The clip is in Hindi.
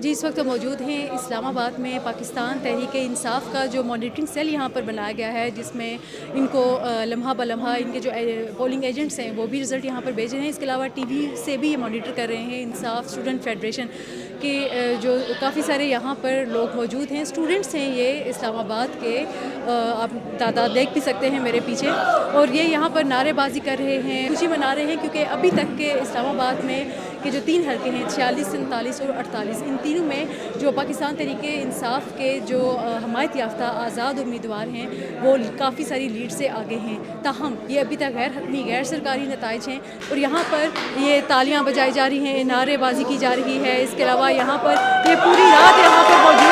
जी, इस वक्त मौजूद हैं इस्लामाबाद में पाकिस्तान तहरीक-ए-इंसाफ़ का जो मॉनिटरिंग सेल यहाँ पर बनाया गया है, जिसमें इनको लम्हा ब-लम्हा इनके जो पोलिंग एजेंट्स हैं वो भी रिज़ल्ट यहाँ पर भेज रहे हैं। इसके अलावा टीवी से भी ये मॉनिटर कर रहे हैं। इंसाफ स्टूडेंट फेडरेशन के जो काफ़ी सारे यहाँ पर लोग मौजूद हैं, स्टूडेंट्स हैं ये इस्लामाबाद के, आप तादाद देख भी सकते हैं मेरे पीछे। और ये यहाँ पर नारेबाजी कर रहे हैं, खुशी मना रहे हैं, क्योंकि अभी तक के इस्लामाबाद में के जो 3 हलके हैं 46, 47 और 48, इन तीनों में जो पाकिस्तान तहरीक-ए-इंसाफ़ के जो हमायत याफ्ता आज़ाद उम्मीदवार हैं वो काफ़ी सारी लीड से आगे हैं। ताहम ये अभी तक गैर हतमी गैर सरकारी नताइज हैं। और यहाँ पर ये तालियाँ बजाई जा रही हैं, नारेबाजी की जा रही है। इसके अलावा यहाँ पर ये पूरी रात यहाँ पर मौजूद